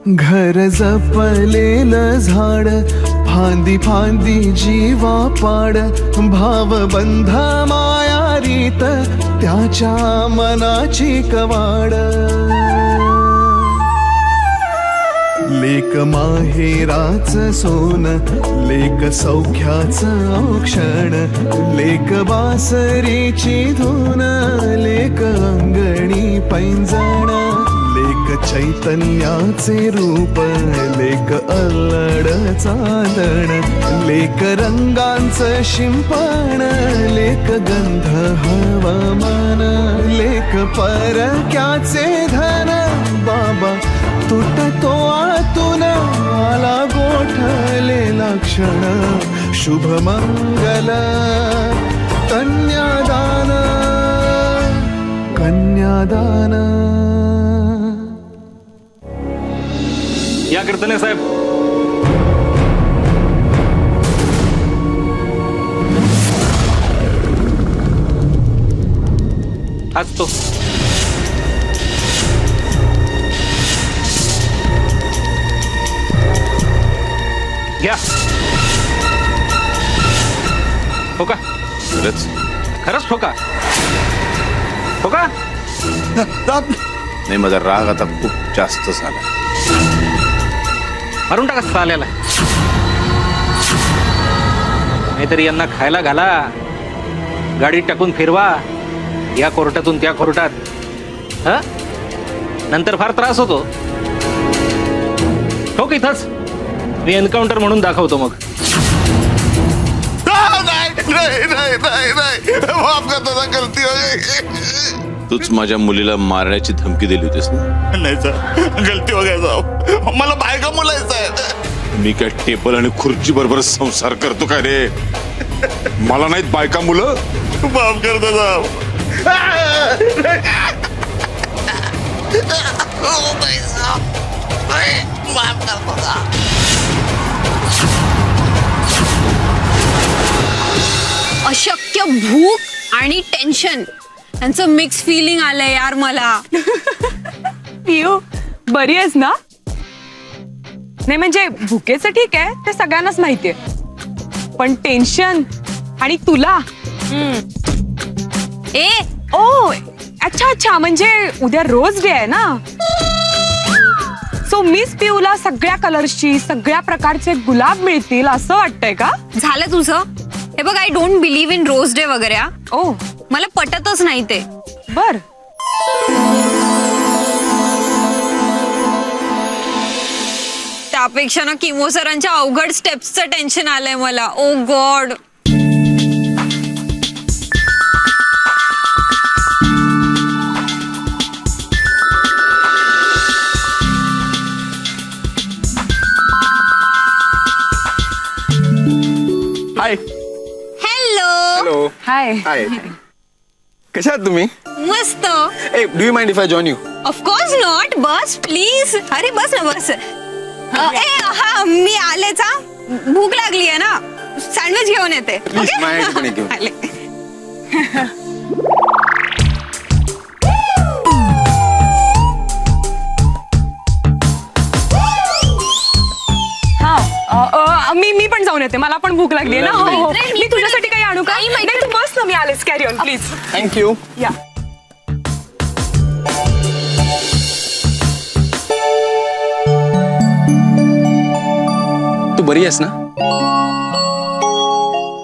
घर जपलेलं झाड फांदी फांदी जीवा पाड भाव बंध माया रीत त्याच्या मनाची कवाड लेक माहेराच सोन लेक सौख्याचं औक्षण लेक बासरीची धून लेक अंगणी पैंजण लेक चैतन्याचे रूप लेक अल्लड चांदण लेक रंगांचं शिंपण लेक गंध हवामान लेक परक्याचे धन बाबा तुटतो आतून आला गोठलेला क्षण शुभ मंगल कन्यादान कन्यादान. या कीर्तने साहेब. हाच तो. घ्या. ठोका. खरंच खरंच ठोका. ठोका. नाही माझा राग आता खूप जास्त झाला. मारून टाका चालेला. नाहीतरी यांना खायला घाला गाडीत टाकून फिरवा या कोर्टातून त्या कोर्टात. हा नंतर फार त्रास होतो. ठोक इथंच. मी एन्काउंटर म्हणून दाखवतो मग. गलती हो गई. तूच माझ्या मुलीला मारण्याची धमकी दिली होतीस ना. नाही सर गलती हो गई. मला बायका मुलायचं आहे. मी काय टेबल आणि खुर्ची बरोबर संसार करतो काय रे. मला नाहीत बायका मुलं. माफ करतो साहेब. माफ करतो. अशक्य भूक आणि टेन्शन यांचं मिक्स फिलिंग आलंय यार मला. पियू बरी आहेस ना. नाही म्हणजे भुकेचं ठीक आहे ते सगळ्यांनाच माहितीये पण टेन्शन आणि तुला. ए ओ अच्छा अच्छा म्हणजे उद्या रोज डे आहे ना. सो मिस पियूला सगळ्या कलर्सची सगळ्या प्रकारचे गुलाब मिळतील असं वाटतंय का. झालं तुझं. हे बघ I don't believe in rose day वगैरे. ओ मला पटतच नाही ते. बर त्यापेक्षा ना किमो सरांच्या अवघड स्टेप्सचं टेन्शन आलंय मला. Oh God. Hi. Hello. Hello. Hi. Hi. कशा आहात तुम्ही. मस्त. ए do you mind if I join you. Of course not. बस प्लीज. अरे बस ना बस. हा मी आलेच. भूक लागली आहे ना. सँडविच घेऊन येते. मी पण जाऊन येते. मला पण भूक लागली ना. मी तुझ्यासाठी काही आणू का. तू बस ना मी आलेच. Carry on please. थँक्यू. या. तू बरी आहेस ना.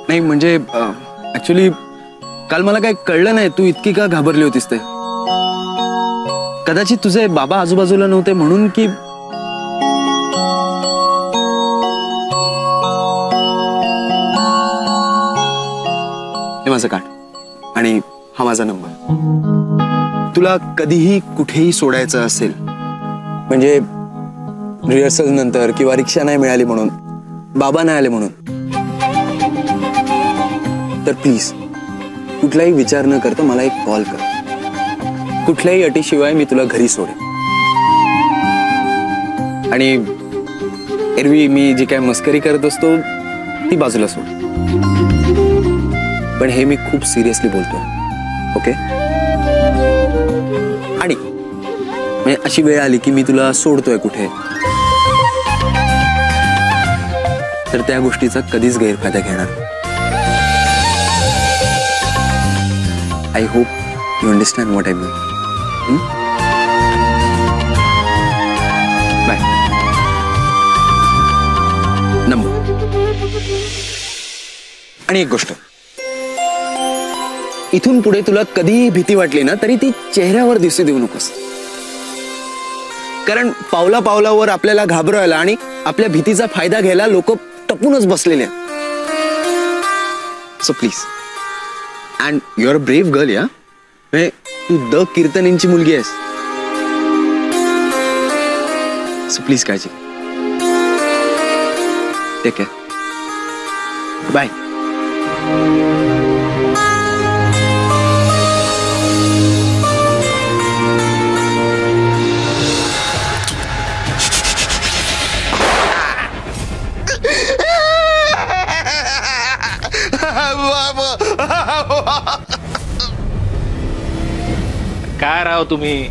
नाही म्हणजे ऍक्च्युली काल मला काही कळलं नाही तू इतकी का घाबरली होतीस ते. कदाचित तुझे बाबा आजूबाजूला नव्हते म्हणून की. हे माझं कार्ड आणि हा माझा नंबर. तुला कधीही कुठेही सोडायचं असेल म्हणजे रिहर्सल नंतर किंवा रिक्षा नाही मिळाली म्हणून बाबा नाही आले म्हणून तर प्लीज कुठलाही विचार न करता मला एक कॉल कर. कुठल्याही अटीशिवाय मी तुला घरी सोडेन. आणि एरवी मी जी काय मस्करी करत असतो ती बाजूला सोड. पण हे मी खूप सिरियसली बोलतोय. ओके. आणि म्हणजे अशी वेळ आली की मी तुला सोडतोय कुठे, तर त्या गोष्टीचा कधीच गैरफायदा घेणार. I hope you understand what I mean. Bye. Number. आणि एक गोष्ट, इथून पुढे तुला कधीही भीती वाटली ना तरी ती चेहऱ्यावर दिसू देऊ नकोस, कारण पावला पावलावर आपल्याला घाबरवायला आणि आपल्या भीतीचा फायदा घ्यायला लोक टपूनच बसलेले आहेत. So please, and you are a brave girl. या तू द कीर्तनींची मुलगी आहेस. सो प्लीज काळजी. Take care. बाय. काय राव तुम्ही,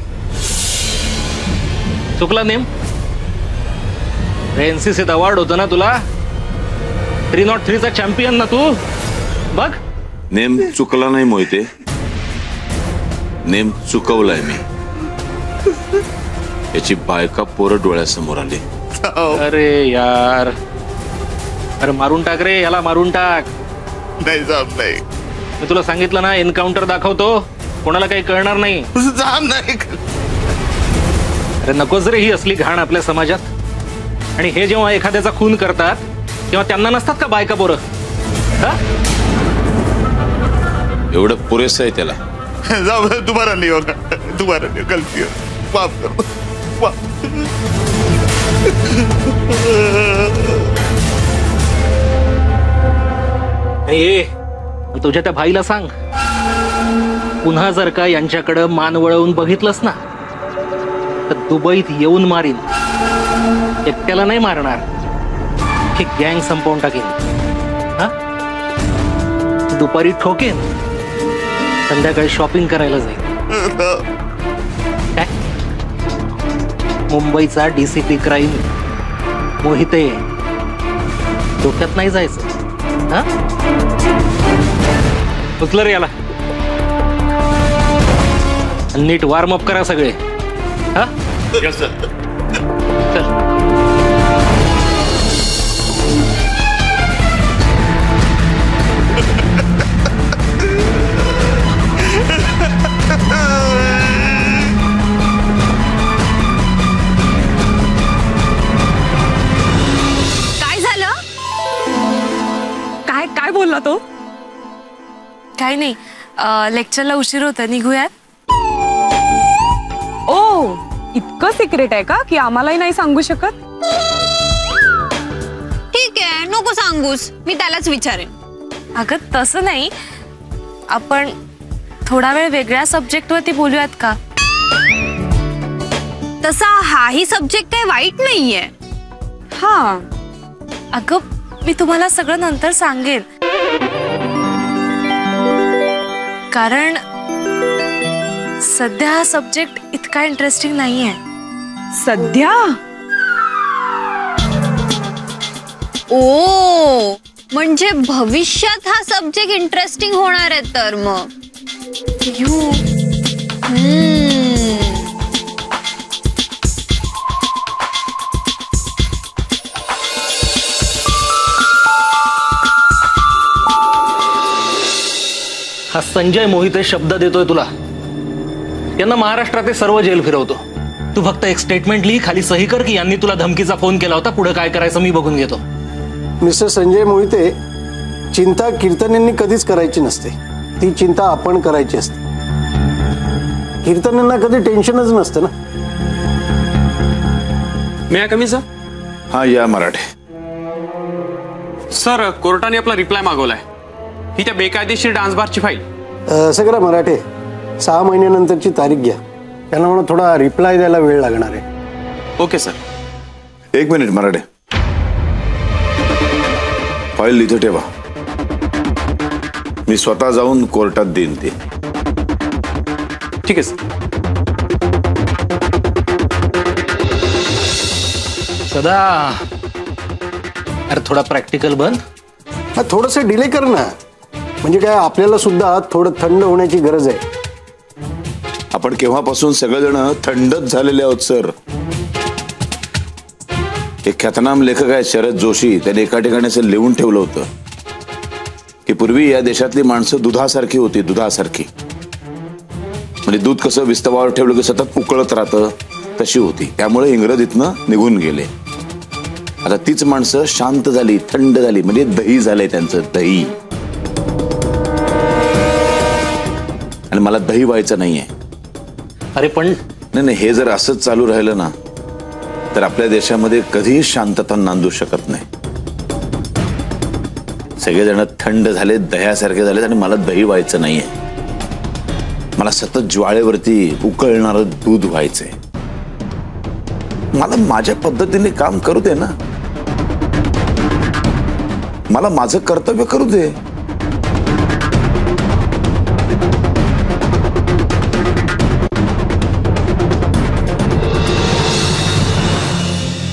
चुकला नेम. एनसीसीत अवॉर्ड होतं ना तुला, 303चा चॅम्पियन ना तू. बघ, नेम चुकला नाही मोहिते, नेम चुकवलाय मी. याची बायका पोरं डोळ्यासमोर आली. अरे यार, अरे मारून टाक रे याला, मारून टाक. नाही साहेब नाही. मी तुला सांगितलं ना, एन्काउंटर दाखवतो, कोणाला काही कळणार नाही. जाम नाही. अरे नकोच रे ही असली घाण आपल्या समाजात. आणि हे जेव्हा एखाद्याचा खून करतात तेव्हा त्यांना नसतात का बायका पोरं? एवढं पुरेसं आहे त्याला. जाऊ, तुम्हाला नाही होगा, तुम्हाला नाही, गलती हो, माफ कर. तुझ्या त्या भाईला सांग, पुन्हा जर का यांच्याकडे मान वळवून बघितलंस ना तर दुबईत येऊन मारीन. एकट्याला नाही मारणार, ही गँग संपवून टाकेन. हा, दुपारी ठोकेन, संध्याकाळी शॉपिंग करायला जाईल. काय मुंबईचा डीसीपी क्राईम मोहिते, डोक्यात नाही जायचं. हा, उचल रे याला, नीट वॉर्मअप करा सगळे. हा, यस सर. चल. काय झालं? काय बोलला तो? काही नाही, लेक्चरला उशीर होता, निघूयात. ओ, इतकं सिक्रेट आहे का की आम्हालाही नाही सांगू शकत? ठीक आहे, नको सांगूस, मी त्यालाच विचारेन. अगं तसं नाही, आपण थोडा वेळ वेगळ्या सब्जेक्ट वरती बोलूयात का? तसा हाही सब्जेक्ट काही वाईट नाहीये. हा, अगं मी तुम्हाला सगळं नंतर सांगेन, कारण सध्या हा सब्जेक्ट इतका इंटरेस्टिंग नाहीये. सध्या? ओ, म्हणजे भविष्यात हा सब्जेक्ट इंटरेस्टिंग होणार आहे तर मग. हा संजय मोहिते शब्द देतोय तुला. यांना महाराष्ट्रात सर्व जेल फिरवतो. तू फक्त एक स्टेटमेंट लिही, खाली सही कर की यांनी तुला धमकीचा फोन केला होता, पुढे काय करायचं मी बघून घेतो. मिस्टर संजय मोहिते, चिंता कीर्तनींनी कधीच करायची नसते, ती चिंता आपण करायची असते. कीर्तनींना कधी टेन्शनच नसतं ना. मी आहे कमी सर. हा, या मराठे. सर, कोर्टाने आपला रिप्लाय मागवलाय. ही त्या बेकायदेशीर डान्स बारची फाईल. असं करा मराठे, 6 महिन्यानंतरची तारीख घ्या. त्यांना म्हणून थोडा रिप्लाय द्यायला वेळ लागणार आहे. Okay sir. 1 मिनिट मराठे, फाईल इथे ठेवा. मी स्वतः जाऊन कोर्टात देईन ते. ठीक आहे सर. सदा अरे थोडा प्रॅक्टिकल बन. थोडस डिले कर ना, म्हणजे काय आपल्याला सुद्धा थोडं थंड होण्याची गरज आहे. आपण केव्हापासून सगळेजण थंडच झालेले आहोत सर. एक ख्यातनाम लेखक आहे शरद जोशी, त्याने एका ठिकाणी असं लिहून ठेवलं होतं की पूर्वी या देशातली माणसं दुधासारखी होती, दुधासारखी. म्हणजे दूध कसं विस्तवावर ठेवलं की सतत उकळत राहतं तशी होती. त्यामुळे इंग्रज इथनं निघून गेले. आता तीच माणसं शांत झाली, थंड झाली, म्हणजे दही झालंय त्यांचं, दही. आणि मला दही व्हायचं नाहीये. अरे पण नाही, हे जर असंच चालू राहिलं ना तर आपल्या देशामध्ये कधीही शांतता नांदू शकत नाही. सगळेजण थंड झाले, दह्यासारखे झाले, आणि मला दही व्हायचं नाहीये. मला सतत ज्वाळेवरती उकळणारं दूध व्हायचंय. मला माझ्या पद्धतीने काम करू दे ना. मला माझं कर्तव्य करू दे.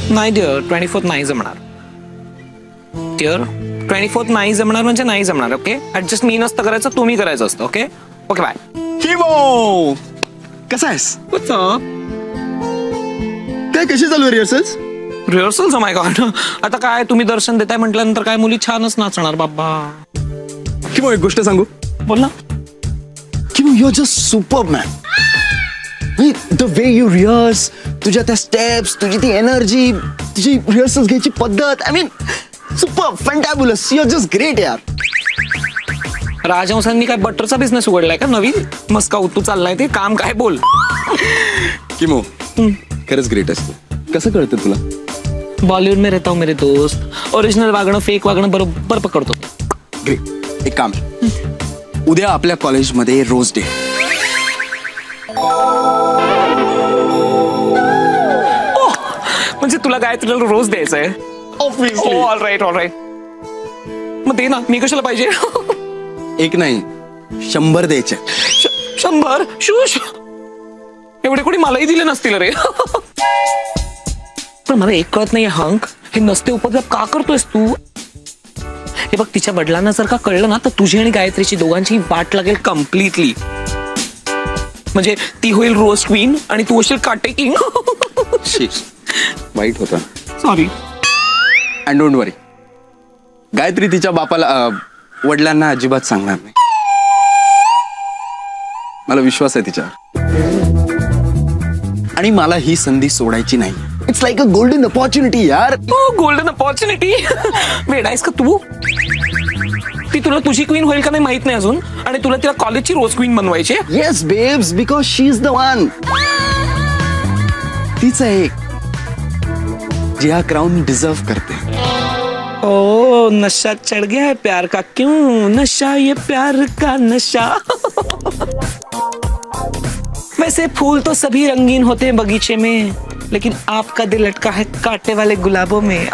नाही डिअर, 24th नाही जमणार. डिअर 24th नाही जमणार म्हणजे नाही जमणार. ओके, ऍडजस्ट मी नसतं करायचं, तुम्ही करायचं असतं. Okay okay bye. किमो कसा आहेस? काय कशी चालू आहे रिहर्सल्स? रिहर्सल्स माय गॉड. आता काय तुम्ही दर्शन देताय म्हटल्यानंतर काय मुली छानच नाचणार बाबा. किमो एक गोष्ट सांगू? बोल ना. किमो you are just superb man. The way you rehearse, तुझ्या त्या स्टेप्स, तुझी ती एनर्जी, तुझी रिहर्सल्स घ्यायची पद्धत, I mean superb, fantabulous. You are just great यार. राजहंसांनी काय बटरचा बिझनेस उघडलाय का नवीन? मस्का उतू चाललाय ते काम, काय बोल. किमो खरंच ग्रेट असतो. कसं कळतं तुला? बॉलिवूड में रहता हूं मेरे दोस्त. ओरिजिनल वागणं फेक वागणं बरोबर पकडतो. ग्रेट. एक काम, उद्या आपल्या कॉलेजमध्ये रोज डे. म्हणजे तुला गायत्रीला रोज द्यायचंय? Obviously. All right all right. मग दे ना, मी कशाला पाहिजे? एक नाही 100 द्यायचे. 100? शूश, एवढे कोणी मलाही दिले नसतील रे. पण मला एक कळत नाही हंक, हे नसते उपद्रव का करतोयस तू? हे बघ, तिच्या वडिलांना जर का कळलं ना तर तुझी आणि गायत्रीची दोघांची वाट लागेल कम्प्लिटली. म्हणजे ती होईल रोस्ट क्वीन आणि तू होशील काटे किंग. वाईट होता, सॉरी. अँड डोंट वरी, गायत्री तिच्या बापाला वडिलांना अजिबात सांगणार नाही. मला विश्वास आहे तिच्यावर, आणि मला ही संधी सोडायची नाही. It's like a golden opportunity यार. Golden opportunity? वेडायस का तू? ती तुला तुझी क्वीन होईल का नाही माहित नाही अजून, आणि तुला तिला कॉलेजची रोज क्वीन बनवायची. Yes babes, because she is the one. तीच आहे जी हा क्राउन डिझर्व करते. ओ नशा चढ़ गया है प्यार का, क्यों नशा, ये प्यार का नशा. वैसे फूल तो सभी रंगीन होते हैं बगीचे में, लेकिन आपका दिल अटका है कांटे वाले गुलाबों में.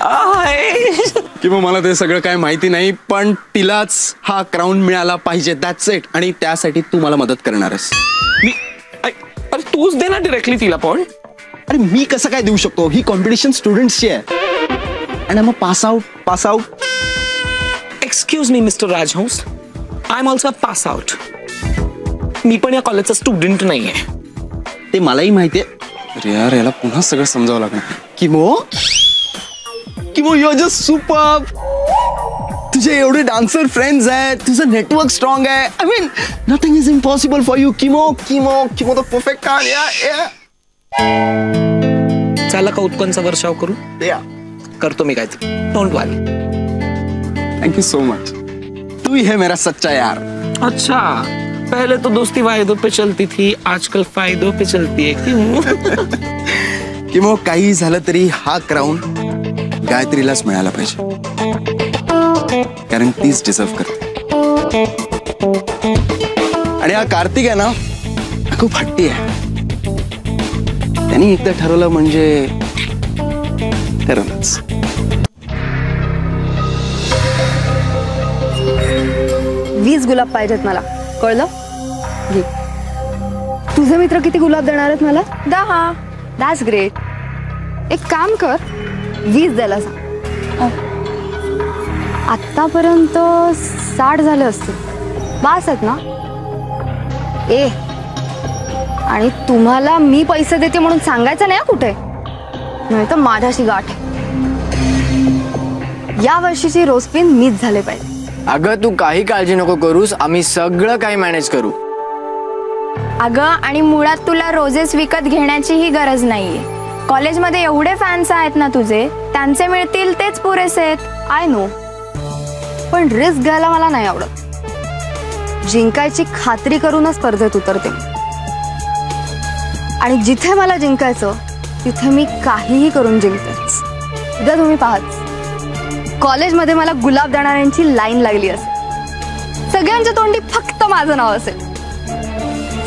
किंवा मला ते सगळं काय माहिती नाही, पण तिलाच हा क्राउन मिळाला पाहिजे. That's it. आणि त्यासाठी तू मला मदत करणारस. मी अरे तूच दे ना डिरेक्टली तिला. पण अरे मी कसं काय देऊ शकतो? ही कॉम्पिटिशन स्टुडंट्सची आहे. आणि मग pass out. Excuse me mister Rajhans, I am also pass out. मी पण या कॉलेजचा स्टुडंट नाहीये. ते मलाही माहितीये. अरे यार, याला पुन्हा सगळं समजावं लागणार. किमो यू आर जस्ट सुपर्ब. तुझे एवढे डान्सर फ्रेंड्स आहेत, तुझं नेटवर्क स्ट्रॉंग आहे. I mean nothing is impossible for you. किमो द परफेक्ट कार. चला का उत्पन्नचा वर्षाव करू? करतो मी काहीतरी. Don't worry. Thank you so much. तू ही है मेरा सच्चा यार. अच्छा, पहले तो दोस्ती वायदों पे चलती थी, आजकल फायदों पे चलती है. क्यों? किंवा काही झालं तरी हा क्राउन गायत्रीलाच मिळाला पाहिजे, कारण तीच डिझर्व करते. आणि हा कार्तिक आहे ना, खूप हट्टी आहे. त्यांनी एकदा ठरवलं म्हणजे ठरवलंच. वीस गुलाब पाहिजेत मला, कळलं? तुझे मित्र किती गुलाब देणार आहेत मला? 10. That's great. एक काम कर, 20 द्यायला सांग. आतापर्यंत 60 झाले असतील. बास आहेत ना? आणि तुम्हाला मी पैसे देते म्हणून सांगायचं नाही कुठे, नाही तर माझ्याशी गाठ. या वर्षीची रोजपिन मीच झाले पाहिजे. अगं तू काही काळजी नको करूस, आम्ही सगळं काही मॅनेज करू. अगं आणि मुळात तुला रोजेस विकत घेण्याचीही गरज नाहीये. कॉलेजमध्ये एवढे फॅन्स आहेत ना तुझे, त्यांचे मिळतील तेच पुरेसे आहेत. आय नो, पण रिस्क घ्यायला मला नाही आवडत. जिंकायची खात्री करूनच स्पर्धेत उतरते. आणि जिथे मला जिंकायचं तिथे मी काहीही करून जिंकतेच. उद्या तुम्ही पाहाच, कॉलेजमध्ये मला गुलाब देणाऱ्यांची लाईन लागली असेल. सगळ्यांच्या तोंडी फक्त माझं नाव असेल.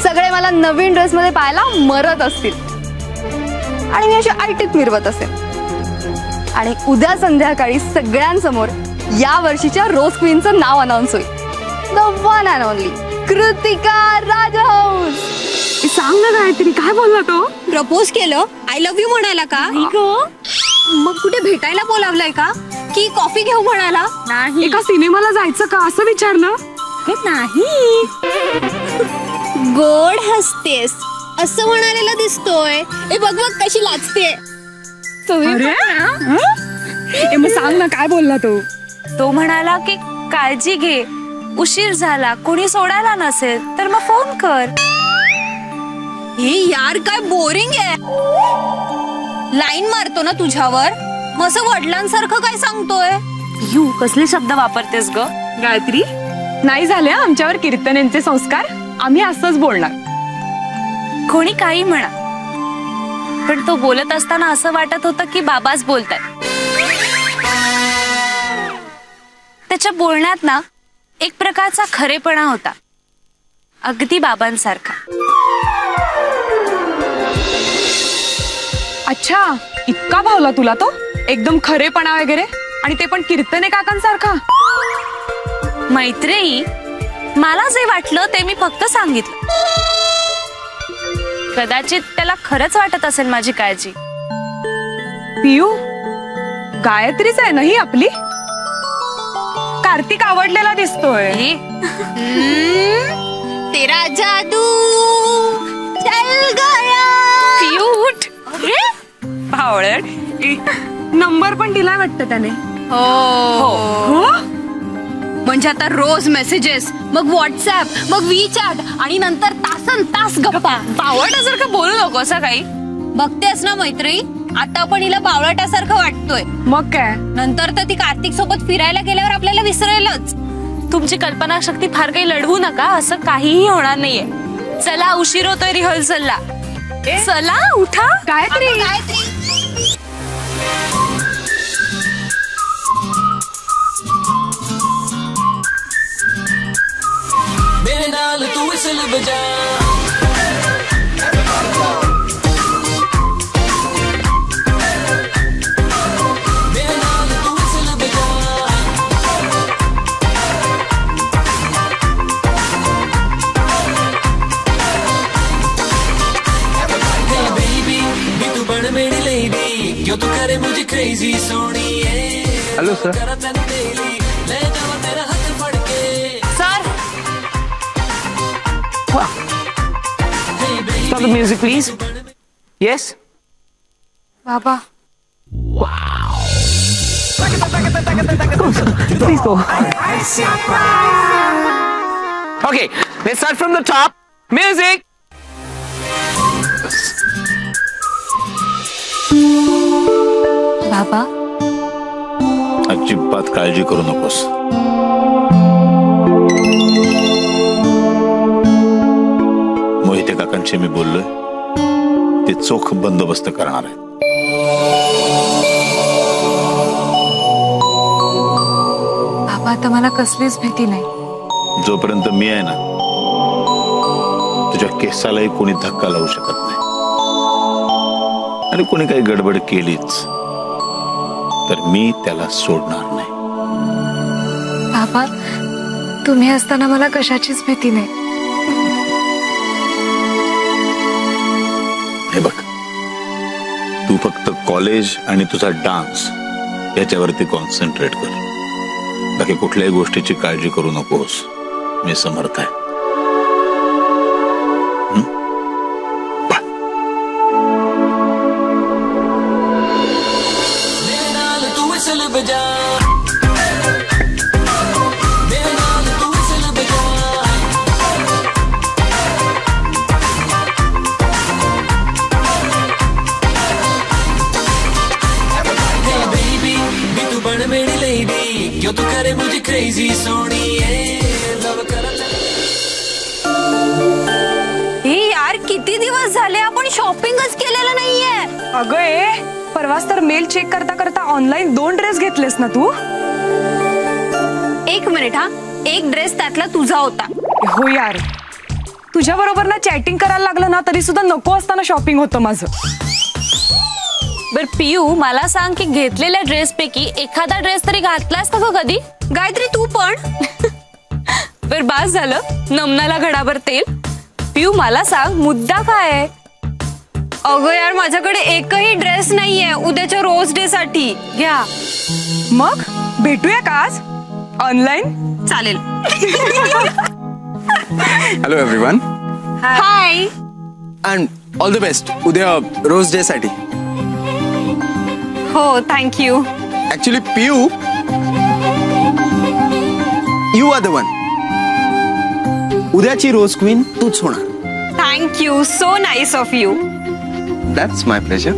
सगळे मला नवीन ड्रेसमध्ये पाहायला मरत असतील आणि मी अशी आयटीत मिरवत असेल. आणि उद्या संध्याकाळी सगळ्यांसमोर या वर्षीच्या रोज क्वीनचं नाव अनाउन्स होईल. The one and only Kritika Rajhans. सांग ना गायत्री, काय बोलला तो? प्रपोज केलं, आय लव्ह यू म्हणाला का? मग कुठे भेटायला बोलावलंय का, की कॉफी घेऊ म्हणाला? नाही. एका सिनेमाला जायचं का असं विचारलं? नाही. गोड हसतेस असं म्हणालेला दिसतोय. ए बघ बघ कशी लाजते. मग सांग ना काय बोलला तो? तो म्हणाला की काळजी घे, उशीर झाला, कोणी सोडायला नसेल तर मग फोन कर. हे यार काय बोरिंग आहे. लाईन मारतो ना तुझ्यावर, मग असं वडिलांसारखं काय सांगतोय? यू कसले शब्द वापरतेस ग? गायत्री, नाही झाले आमच्यावर कीर्तनेंचे संस्कार. आम्ही असंच बोलणार. कोणी काही म्हणा, पण तो बोलत असताना असं वाटत होतं की बाबाच बोलतायत. त्याच्या बोलण्यात ना एक प्रकारचा खरेपणा होता, अगदी बाबांसारखा. अच्छा, इतका भावला तुला तो? एकदम खरेपणा वगैरे, आणि ते पण कीर्तने काकांसारखा? मैत्रेयी, मला जे वाटलं ते मी फक्त सांगितलं. कदाचित त्याला खरंच वाटत असेल माझी काळजी. पियू, गायत्रीच आहे ना ही आपली? कार्तिक आवडलेला दिसतोय. तेरा जादू चल गया. पियू उठ. भावळट. नंबर पण दिलाय वाटतं त्याने. हो. म्हणजे आता रोज मेसेजेस, मग व्हॉट्सअप, मग वीचॅट, आणि नंतर तासन तास गप्पा. बावळटासारखं बोलू नको असं काही. बघतेस ना मैत्री, आता पण हिला बावळटासारखं वाटतोय. मग काय, नंतर तर ती कार्तिक सोबत फिरायला गेल्यावर आपल्याला विसरेलच. तुमची कल्पनाशक्ती फार काही लढवू नका, असं काहीही होणार नाहीये. चला, उशीर होतोय रिहर्सलला. चला उठा. गायत्री, मेरे नाल तू विसल बजा. मेरे नाल तू विसल बजा. Hey baby, भी तू बन मेरी लेडी, क्यों तू करे मुझे crazy सोनिए. Hello sir. ले जावा तेरा हाथ फड़ के. Sir, Stop the music, please. Yes? बाबा. Please go. Okay, let's start from the top. Music. बाबा, अजिबात काळजी करू नकोस. मोहिते काकांशी मी बोललोय, ते चोख बंदोबस्त करणार आहे. बाबा आता मला कसलीच भीती नाही. जोपर्यंत मी आहे ना, तुझ्या केसालाही कोणी धक्का लावू शकत नाही. आणि कोणी काही गडबड केलीच तर मी त्याला सोडणार नाही. बाबा, तुम्ही असताना मला कशाचीच भीती नाही. हे बघ, तू फक्त कॉलेज आणि तुझा डान्स याच्यावरती कॉन्सन्ट्रेट कर. बाकी कुठल्याही गोष्टीची काळजी करू नकोस. मी समर्थ आहे. तू करे मुझे क्रेजी सोनिए लव कर. हे यार किती दिवस झाले आपण शॉपिंगच केलेलं नाहीये. अगं ए परवाच तर मेल चेक करता करता ऑनलाईन 2 ड्रेस घेतलेस ना तू. एक मिनिट हा, एक ड्रेस त्यातला तुझा होता. हो यार तुझ्या बरोबर ना चॅटिंग करायला लागलं ना तरी सुद्धा नको असताना शॉपिंग होतं माझं. बर पियू मला सांग की घेतलेल्या ड्रेस पैकी एखादा ड्रेस तरी घातलास का ग कधी? गायत्री तू पण. बर बास झालं नमनाला घडाभर तेल. पियू मला सांग मुद्दा काय आहे? अगं यार माझ्याकडे एकही ड्रेस नाहीये उद्याच्या रोज डे साठी. घ्या मग भेटूया का आज ऑनलाईन? चालेल. Hello everyone. Hi and all the best उद्या रोज डे साठी. हो thank you. Actually Piyu you are the one. उद्याची रोज क्वीन तूच होणार. Thank you so nice of you. That's my pleasure.